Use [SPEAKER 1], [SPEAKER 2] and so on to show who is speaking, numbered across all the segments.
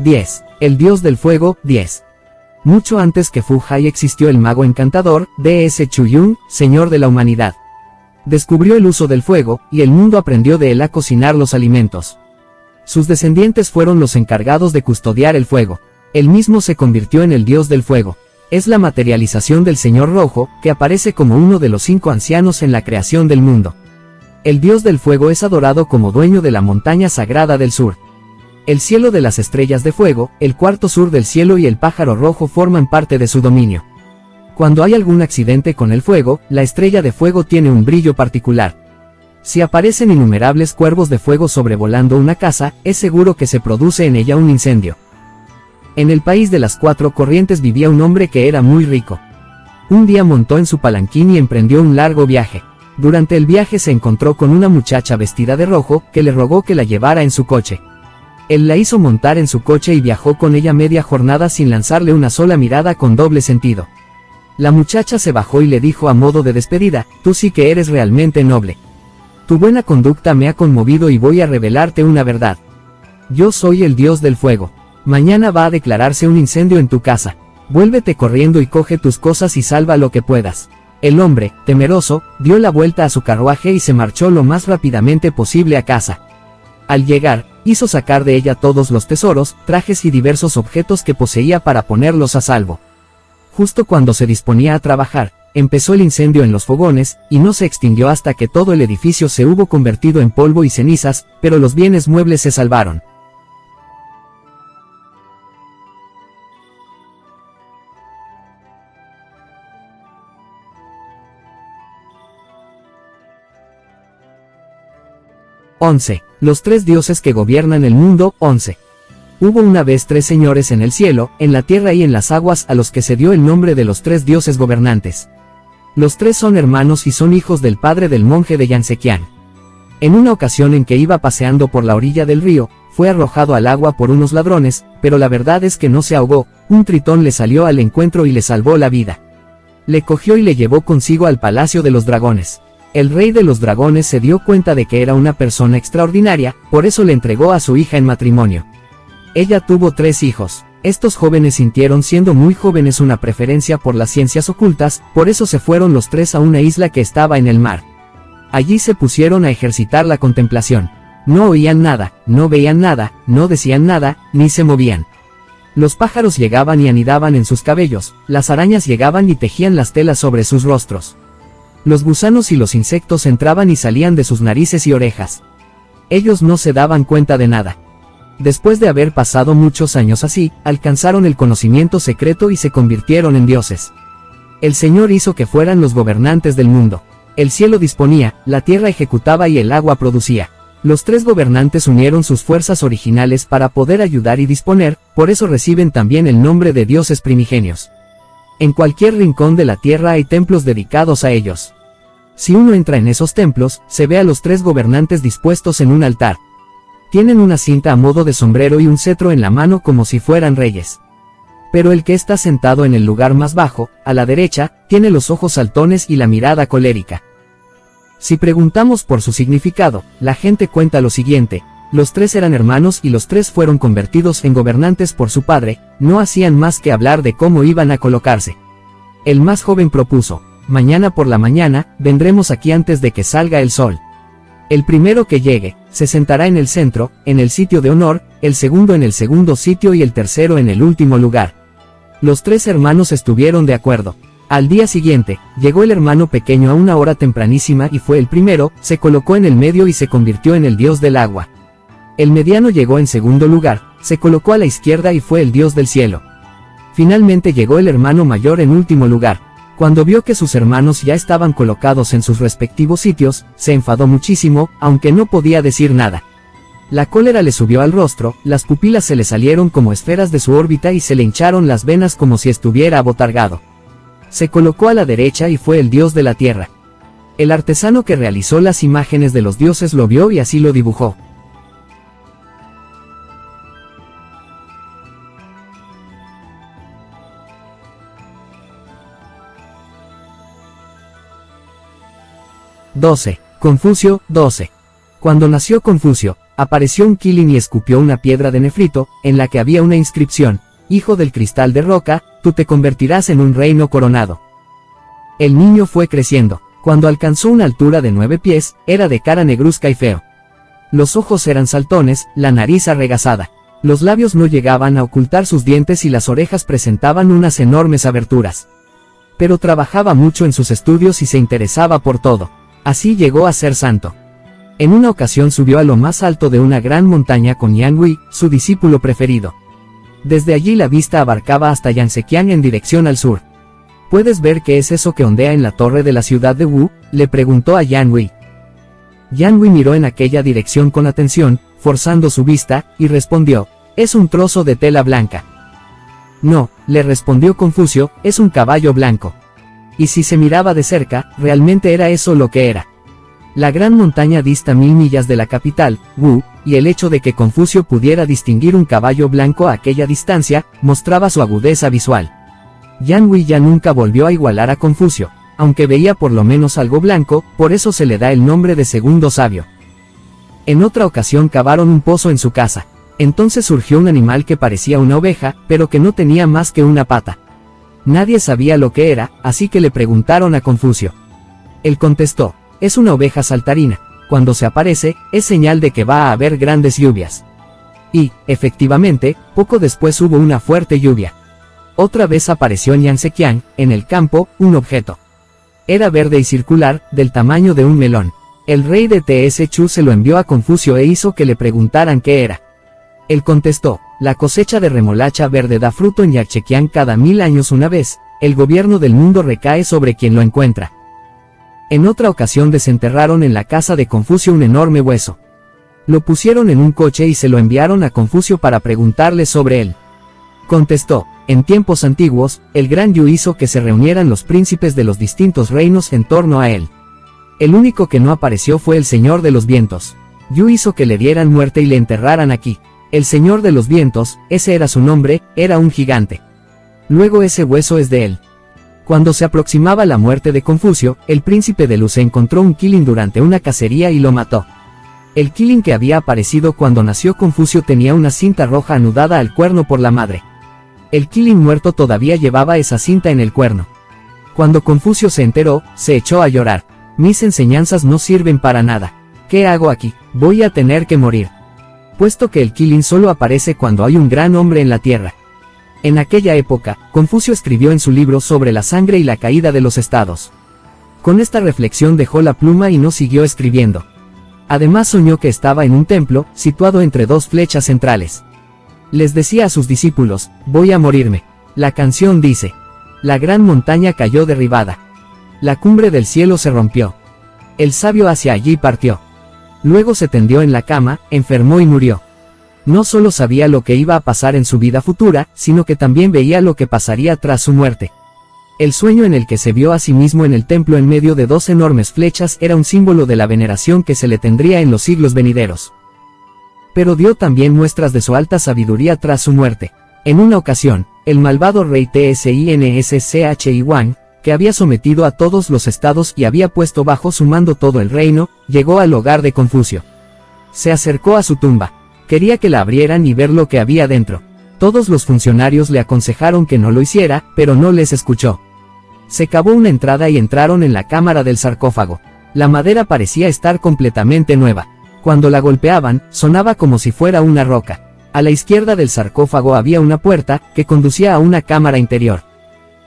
[SPEAKER 1] 10. El dios del fuego, 10. Mucho antes que Fu Hai existió el mago encantador, D.S. Chuyun, señor de la humanidad. Descubrió el uso del fuego, y el mundo aprendió de él a cocinar los alimentos. Sus descendientes fueron los encargados de custodiar el fuego. Él mismo se convirtió en el dios del fuego. Es la materialización del Señor Rojo, que aparece como uno de los 5 ancianos en la creación del mundo. El dios del fuego es adorado como dueño de la montaña sagrada del sur. El cielo de las estrellas de fuego, el cuarto sur del cielo y el pájaro rojo forman parte de su dominio. Cuando hay algún accidente con el fuego, la estrella de fuego tiene un brillo particular. Si aparecen innumerables cuervos de fuego sobrevolando una casa, es seguro que se produce en ella un incendio. En el país de las 4 corrientes vivía un hombre que era muy rico. Un día montó en su palanquín y emprendió un largo viaje. Durante el viaje se encontró con una muchacha vestida de rojo, que le rogó que la llevara en su coche. Él la hizo montar en su coche y viajó con ella media jornada sin lanzarle una sola mirada con doble sentido. La muchacha se bajó y le dijo a modo de despedida: tú sí que eres realmente noble. Tu buena conducta me ha conmovido y voy a revelarte una verdad. Yo soy el dios del fuego. Mañana va a declararse un incendio en tu casa. Vuélvete corriendo y coge tus cosas y salva lo que puedas. El hombre, temeroso, dio la vuelta a su carruaje y se marchó lo más rápidamente posible a casa. Al llegar, hizo sacar de ella todos los tesoros, trajes y diversos objetos que poseía para ponerlos a salvo. Justo cuando se disponía a trabajar, empezó el incendio en los fogones, y no se extinguió hasta que todo el edificio se hubo convertido en polvo y cenizas, pero los bienes muebles se salvaron. Los 3 dioses que gobiernan el mundo, 11. Hubo una vez 3 señores en el cielo, en la tierra y en las aguas a los que se dio el nombre de los 3 dioses gobernantes. Los 3 son hermanos y son hijos del padre del monje de Yansequian. En una ocasión en que iba paseando por la orilla del río, fue arrojado al agua por unos ladrones, pero la verdad es que no se ahogó, un tritón le salió al encuentro y le salvó la vida. Le cogió y le llevó consigo al palacio de los dragones. El rey de los dragones se dio cuenta de que era una persona extraordinaria, por eso le entregó a su hija en matrimonio. Ella tuvo 3 hijos. Estos jóvenes sintieron siendo muy jóvenes una preferencia por las ciencias ocultas, por eso se fueron los 3 a una isla que estaba en el mar. Allí se pusieron a ejercitar la contemplación. No oían nada, no veían nada, no decían nada, ni se movían. Los pájaros llegaban y anidaban en sus cabellos, las arañas llegaban y tejían las telas sobre sus rostros. Los gusanos y los insectos entraban y salían de sus narices y orejas. Ellos no se daban cuenta de nada. Después de haber pasado muchos años así, alcanzaron el conocimiento secreto y se convirtieron en dioses. El Señor hizo que fueran los gobernantes del mundo. El cielo disponía, la tierra ejecutaba y el agua producía. Los 3 gobernantes unieron sus fuerzas originales para poder ayudar y disponer, por eso reciben también el nombre de dioses primigenios. En cualquier rincón de la tierra hay templos dedicados a ellos. Si uno entra en esos templos, se ve a los 3 gobernantes dispuestos en un altar. Tienen una cinta a modo de sombrero y un cetro en la mano como si fueran reyes. Pero el que está sentado en el lugar más bajo, a la derecha, tiene los ojos saltones y la mirada colérica. Si preguntamos por su significado, la gente cuenta lo siguiente: los 3 eran hermanos y los 3 fueron convertidos en gobernantes por su padre, no hacían más que hablar de cómo iban a colocarse. El más joven propuso: mañana por la mañana, vendremos aquí antes de que salga el sol. El primero que llegue, se sentará en el centro, en el sitio de honor, el segundo en el segundo sitio y el tercero en el último lugar. Los 3 hermanos estuvieron de acuerdo. Al día siguiente, llegó el hermano pequeño a una hora tempranísima y fue el primero, se colocó en el medio y se convirtió en el dios del agua. El mediano llegó en segundo lugar, se colocó a la izquierda y fue el dios del cielo. Finalmente llegó el hermano mayor en último lugar. Cuando vio que sus hermanos ya estaban colocados en sus respectivos sitios, se enfadó muchísimo, aunque no podía decir nada. La cólera le subió al rostro, las pupilas se le salieron como esferas de su órbita y se le hincharon las venas como si estuviera abotargado. Se colocó a la derecha y fue el dios de la tierra. El artesano que realizó las imágenes de los dioses lo vio y así lo dibujó. Confucio, 12. Cuando nació Confucio, Apareció un Qilin y escupió una piedra de nefrito, en la que había una inscripción: Hijo del cristal de roca, tú te convertirás en un reino coronado. El niño fue creciendo. Cuando alcanzó una altura de 9 pies, era de cara negruzca y feo. Los ojos eran saltones, la nariz arregazada. Los labios no llegaban a ocultar sus dientes y las orejas presentaban unas enormes aberturas. Pero trabajaba mucho en sus estudios y se interesaba por todo. Así llegó a ser santo. En una ocasión subió a lo más alto de una gran montaña con Yan Hui, su discípulo preferido. Desde allí la vista abarcaba hasta Yansequiang en dirección al sur. ¿Puedes ver qué es eso que ondea en la torre de la ciudad de Wu?, le preguntó a Yan Hui. Yan Hui miró en aquella dirección con atención, forzando su vista, y respondió: es un trozo de tela blanca. No, le respondió Confucio, es un caballo blanco. Y si se miraba de cerca, realmente era eso lo que era. La gran montaña dista 1000 millas de la capital, Wu, y el hecho de que Confucio pudiera distinguir un caballo blanco a aquella distancia, mostraba su agudeza visual. Yan Hui ya nunca volvió a igualar a Confucio, aunque veía por lo menos algo blanco, por eso se le da el nombre de segundo sabio. En otra ocasión cavaron un pozo en su casa. Entonces surgió un animal que parecía una oveja, pero que no tenía más que una pata. Nadie sabía lo que era, así que le preguntaron a Confucio. Él contestó: es una oveja saltarina. Cuando se aparece, es señal de que va a haber grandes lluvias. Y, efectivamente, poco después hubo una fuerte lluvia. Otra vez apareció en Yansequiang, en el campo, un objeto. Era verde y circular, del tamaño de un melón. El rey de Ts Chu se lo envió a Confucio e hizo que le preguntaran qué era. Él contestó: la cosecha de remolacha verde da fruto en Yansequiang cada 1000 años una vez, el gobierno del mundo recae sobre quien lo encuentra. En otra ocasión desenterraron en la casa de Confucio un enorme hueso. Lo pusieron en un coche y se lo enviaron a Confucio para preguntarle sobre él. Contestó: en tiempos antiguos, el gran Yu hizo que se reunieran los príncipes de los distintos reinos en torno a él. El único que no apareció fue el Señor de los Vientos. Yu hizo que le dieran muerte y le enterraran aquí. El Señor de los Vientos, ese era su nombre, era un gigante. Luego ese hueso es de él. Cuando se aproximaba la muerte de Confucio, el príncipe de Luz encontró un Qilin durante una cacería y lo mató. El Qilin que había aparecido cuando nació Confucio tenía una cinta roja anudada al cuerno por la madre. El Qilin muerto todavía llevaba esa cinta en el cuerno. Cuando Confucio se enteró, se echó a llorar. Mis enseñanzas no sirven para nada. ¿Qué hago aquí? Voy a tener que morir. Puesto que el Qilin solo aparece cuando hay un gran hombre en la tierra. En aquella época, Confucio escribió en su libro sobre la sangre y la caída de los estados. Con esta reflexión dejó la pluma y no siguió escribiendo. Además soñó que estaba en un templo, situado entre dos flechas centrales. Les decía a sus discípulos: voy a morirme. La canción dice: la gran montaña cayó derribada. La cumbre del cielo se rompió. El sabio hacia allí partió. Luego se tendió en la cama, enfermó y murió. No solo sabía lo que iba a pasar en su vida futura, sino que también veía lo que pasaría tras su muerte. El sueño en el que se vio a sí mismo en el templo en medio de dos enormes flechas era un símbolo de la veneración que se le tendría en los siglos venideros. Pero dio también muestras de su alta sabiduría tras su muerte. En una ocasión, el malvado rey Tsinschi Wang, que había sometido a todos los estados y había puesto bajo su mando todo el reino, llegó al hogar de Confucio. Se acercó a su tumba. Quería que la abrieran y ver lo que había dentro. Todos los funcionarios le aconsejaron que no lo hiciera, pero no les escuchó. Se cavó una entrada y entraron en la cámara del sarcófago. La madera parecía estar completamente nueva. Cuando la golpeaban, sonaba como si fuera una roca. A la izquierda del sarcófago había una puerta, que conducía a una cámara interior.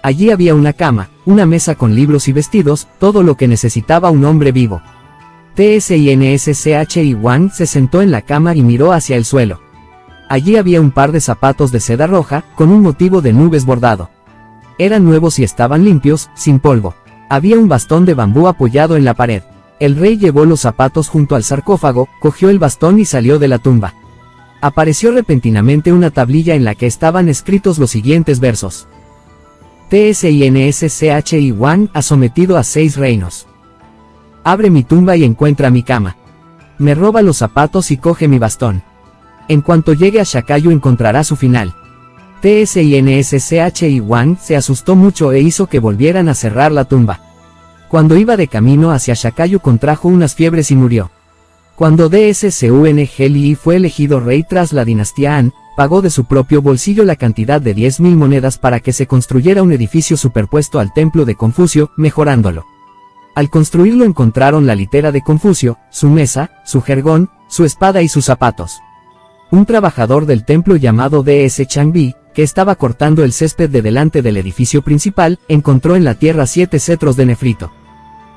[SPEAKER 1] Allí había una cama, una mesa con libros y vestidos, todo lo que necesitaba un hombre vivo. Tsinschi Wang se sentó en la cama y miró hacia el suelo. Allí había un par de zapatos de seda roja, con un motivo de nubes bordado. Eran nuevos y estaban limpios, sin polvo. Había un bastón de bambú apoyado en la pared. El rey llevó los zapatos junto al sarcófago, cogió el bastón y salió de la tumba. Apareció repentinamente una tablilla en la que estaban escritos los siguientes versos. Tsinschi Wang ha sometido a 6 reinos. Abre mi tumba y encuentra mi cama. Me roba los zapatos y coge mi bastón. En cuanto llegue a Shakayu encontrará su final. Tsinschi Wang se asustó mucho e hizo que volvieran a cerrar la tumba. Cuando iba de camino hacia Shakayu contrajo unas fiebres y murió. Cuando Dschungli fue elegido rey tras la dinastía Han, pagó de su propio bolsillo la cantidad de 10.000 monedas para que se construyera un edificio superpuesto al templo de Confucio, mejorándolo. Al construirlo encontraron la litera de Confucio, su mesa, su jergón, su espada y sus zapatos. Un trabajador del templo llamado Dschungli, que estaba cortando el césped de delante del edificio principal, encontró en la tierra 7 cetros de nefrito.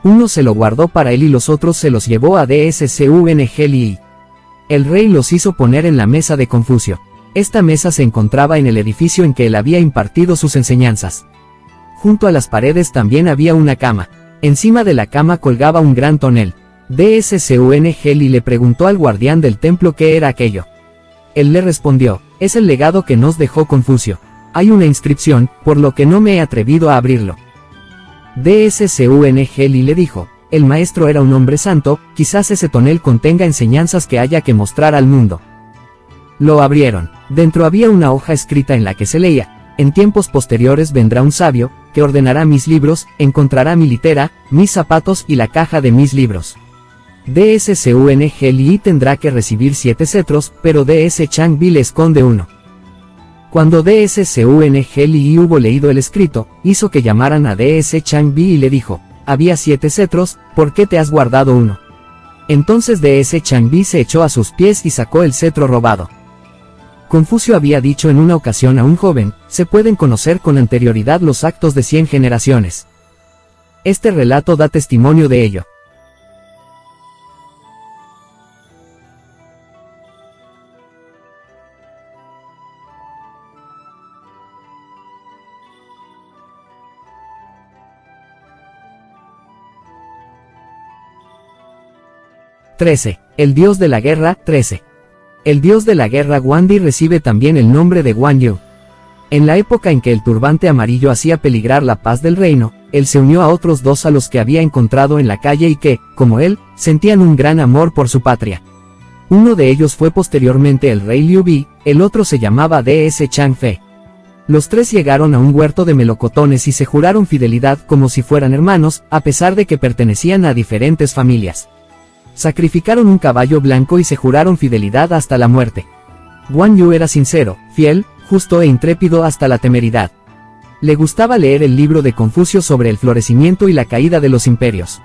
[SPEAKER 1] Uno se lo guardó para él y los otros se los llevó a Dschungli. El rey los hizo poner en la mesa de Confucio. Esta mesa se encontraba en el edificio en que él había impartido sus enseñanzas. Junto a las paredes también había una cama. Encima de la cama colgaba un gran tonel. Dschungli le preguntó al guardián del templo qué era aquello. Él le respondió: es el legado que nos dejó Confucio. Hay una inscripción, por lo que no me he atrevido a abrirlo. Dschungli le dijo: el maestro era un hombre santo, quizás ese tonel contenga enseñanzas que haya que mostrar al mundo. Lo abrieron. Dentro había una hoja escrita en la que se leía: en tiempos posteriores vendrá un sabio, que ordenará mis libros, encontrará mi litera, mis zapatos y la caja de mis libros. Dschungli tendrá que recibir 7 cetros, pero Dschungli le esconde uno. Cuando Dschungli hubo leído el escrito, hizo que llamaran a Dschungli y le dijo: había 7 cetros, ¿por qué te has guardado uno? Entonces Dschungli se echó a sus pies y sacó el cetro robado. Confucio había dicho en una ocasión a un joven: se pueden conocer con anterioridad los actos de 100 generaciones. Este relato da testimonio de ello. XIII. El dios de la guerra, 13. El dios de la guerra Guandi recibe también el nombre de Guan Yu. En la época en que el turbante amarillo hacía peligrar la paz del reino, él se unió a otros 2 a los que había encontrado en la calle y que, como él, sentían un gran amor por su patria. Uno de ellos fue posteriormente el rey Liu Bi, el otro se llamaba Dschungli. Los 3 llegaron a un huerto de melocotones y se juraron fidelidad como si fueran hermanos, a pesar de que pertenecían a diferentes familias. Sacrificaron un caballo blanco y se juraron fidelidad hasta la muerte. Guan Yu era sincero, fiel, justo e intrépido hasta la temeridad. Le gustaba leer el libro de Confucio sobre el florecimiento y la caída de los imperios.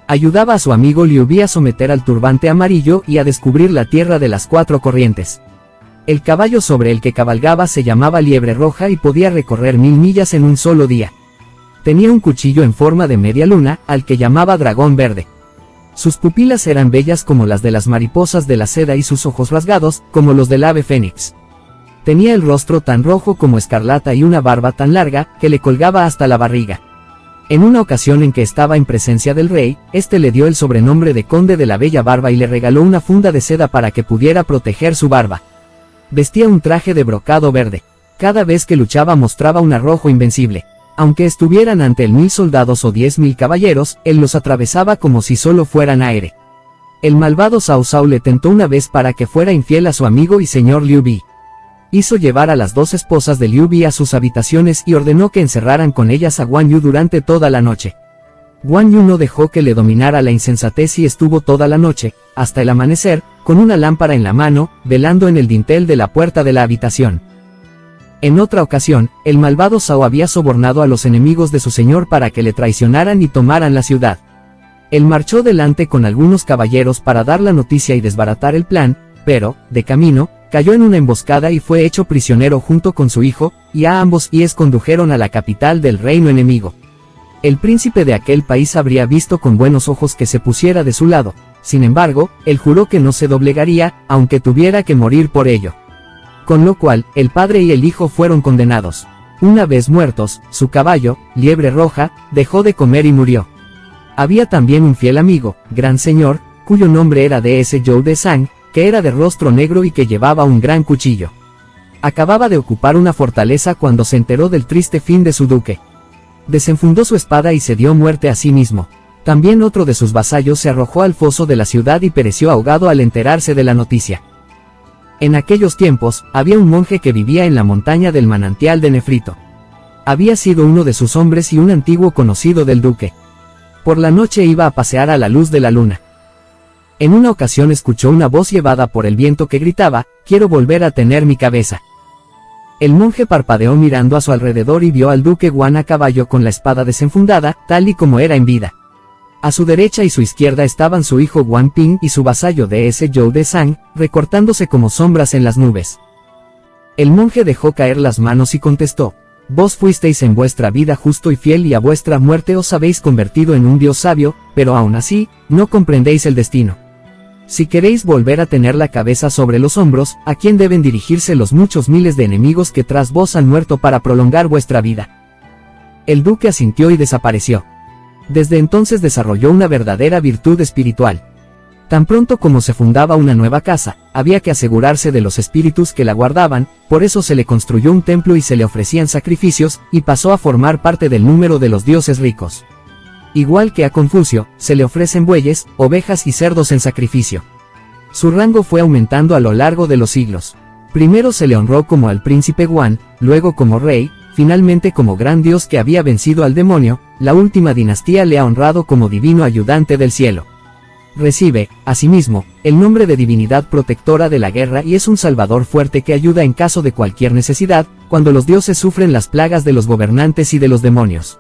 [SPEAKER 1] Ayudaba a su amigo Liu Bi a someter al turbante amarillo y a descubrir la tierra de las 4 corrientes. El caballo sobre el que cabalgaba se llamaba Liebre Roja y podía recorrer 1000 millas en un solo día. Tenía un cuchillo en forma de media luna, al que llamaba Dragón Verde. Sus pupilas eran bellas como las de las mariposas de la seda y sus ojos rasgados, como los del ave fénix. Tenía el rostro tan rojo como escarlata y una barba tan larga, que le colgaba hasta la barriga. En una ocasión en que estaba en presencia del rey, este le dio el sobrenombre de Conde de la Bella Barba y le regaló una funda de seda para que pudiera proteger su barba. Vestía un traje de brocado verde. Cada vez que luchaba mostraba un arrojo invencible. Aunque estuvieran ante él 1000 soldados o 10.000 caballeros, él los atravesaba como si solo fueran aire. El malvado Cao Cao le tentó una vez para que fuera infiel a su amigo y señor Liu Bi. Hizo llevar a las 2 esposas de Liu Bi a sus habitaciones y ordenó que encerraran con ellas a Guan Yu durante toda la noche. Guan Yu no dejó que le dominara la insensatez y estuvo toda la noche, hasta el amanecer, con una lámpara en la mano, velando en el dintel de la puerta de la habitación. En otra ocasión, el malvado Cao había sobornado a los enemigos de su señor para que le traicionaran y tomaran la ciudad. Él marchó delante con algunos caballeros para dar la noticia y desbaratar el plan, pero, de camino, cayó en una emboscada y fue hecho prisionero junto con su hijo, y a ambos condujeron a la capital del reino enemigo. El príncipe de aquel país habría visto con buenos ojos que se pusiera de su lado, sin embargo, él juró que no se doblegaría, aunque tuviera que morir por ello. Con lo cual, el padre y el hijo fueron condenados. Una vez muertos, su caballo, Liebre Roja, dejó de comer y murió. Había también un fiel amigo, gran señor, cuyo nombre era Zhou de Sang, que era de rostro negro y que llevaba un gran cuchillo. Acababa de ocupar una fortaleza cuando se enteró del triste fin de su duque. Desenfundó su espada y se dio muerte a sí mismo. También otro de sus vasallos se arrojó al foso de la ciudad y pereció ahogado al enterarse de la noticia. En aquellos tiempos, había un monje que vivía en la montaña del manantial de Nefrito. Había sido uno de sus hombres y un antiguo conocido del duque. Por la noche iba a pasear a la luz de la luna. En una ocasión escuchó una voz llevada por el viento que gritaba, «Quiero volver a tener mi cabeza». El monje parpadeó mirando a su alrededor y vio al duque Guan a caballo con la espada desenfundada, tal y como era en vida. A su derecha y su izquierda estaban su hijo Guan Ping y su vasallo D.S. Zhou de Sang, recortándose como sombras en las nubes. El monje dejó caer las manos y contestó, «Vos fuisteis en vuestra vida justo y fiel y a vuestra muerte os habéis convertido en un dios sabio, pero aún así, no comprendéis el destino. Si queréis volver a tener la cabeza sobre los hombros, ¿a quién deben dirigirse los muchos miles de enemigos que tras vos han muerto para prolongar vuestra vida?» El duque asintió y desapareció. Desde entonces desarrolló una verdadera virtud espiritual. Tan pronto como se fundaba una nueva casa, había que asegurarse de los espíritus que la guardaban, por eso se le construyó un templo y se le ofrecían sacrificios, y pasó a formar parte del número de los dioses ricos. Igual que a Confucio, se le ofrecen bueyes, ovejas y cerdos en sacrificio. Su rango fue aumentando a lo largo de los siglos. Primero se le honró como al príncipe Guan, luego como rey, finalmente como gran dios que había vencido al demonio. La última dinastía le ha honrado como divino ayudante del cielo. Recibe, asimismo, el nombre de divinidad protectora de la guerra y es un salvador fuerte que ayuda en caso de cualquier necesidad, cuando los dioses sufren las plagas de los gobernantes y de los demonios.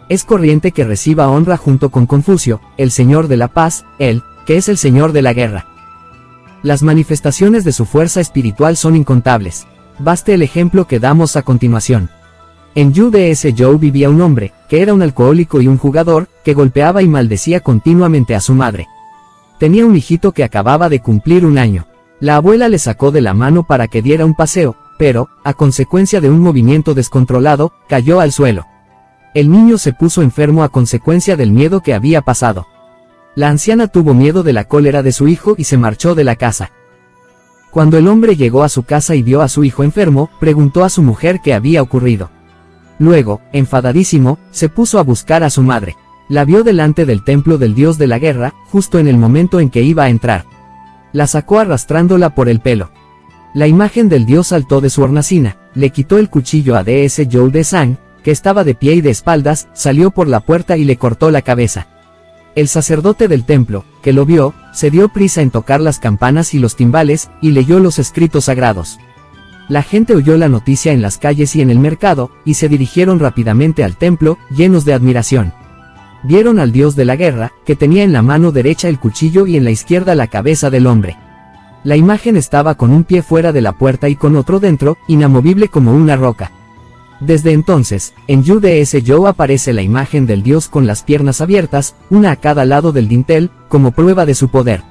[SPEAKER 1] Es corriente que reciba honra junto con Confucio, el señor de la paz, él, que es el señor de la guerra. Las manifestaciones de su fuerza espiritual son incontables. Baste el ejemplo que damos a continuación. En Yu D.S. Zhou vivía un hombre, que era un alcohólico y un jugador, que golpeaba y maldecía continuamente a su madre. Tenía un hijito que acababa de cumplir 1 año. La abuela le sacó de la mano para que diera un paseo, pero, a consecuencia de un movimiento descontrolado, cayó al suelo. El niño se puso enfermo a consecuencia del miedo que había pasado. La anciana tuvo miedo de la cólera de su hijo y se marchó de la casa. Cuando el hombre llegó a su casa y vio a su hijo enfermo, preguntó a su mujer qué había ocurrido. Luego, enfadadísimo, se puso a buscar a su madre. La vio delante del templo del dios de la guerra, justo en el momento en que iba a entrar. La sacó arrastrándola por el pelo. La imagen del dios saltó de su hornacina, le quitó el cuchillo a D.S. Zhou de Sang, que estaba de pie y de espaldas, salió por la puerta y le cortó la cabeza. El sacerdote del templo, que lo vio, se dio prisa en tocar las campanas y los timbales, y leyó los escritos sagrados. La gente oyó la noticia en las calles y en el mercado, y se dirigieron rápidamente al templo, llenos de admiración. Vieron al dios de la guerra, que tenía en la mano derecha el cuchillo y en la izquierda la cabeza del hombre. La imagen estaba con un pie fuera de la puerta y con otro dentro, inamovible como una roca. Desde entonces, en Yu D.S. Zhou aparece la imagen del dios con las piernas abiertas, una a cada lado del dintel, como prueba de su poder.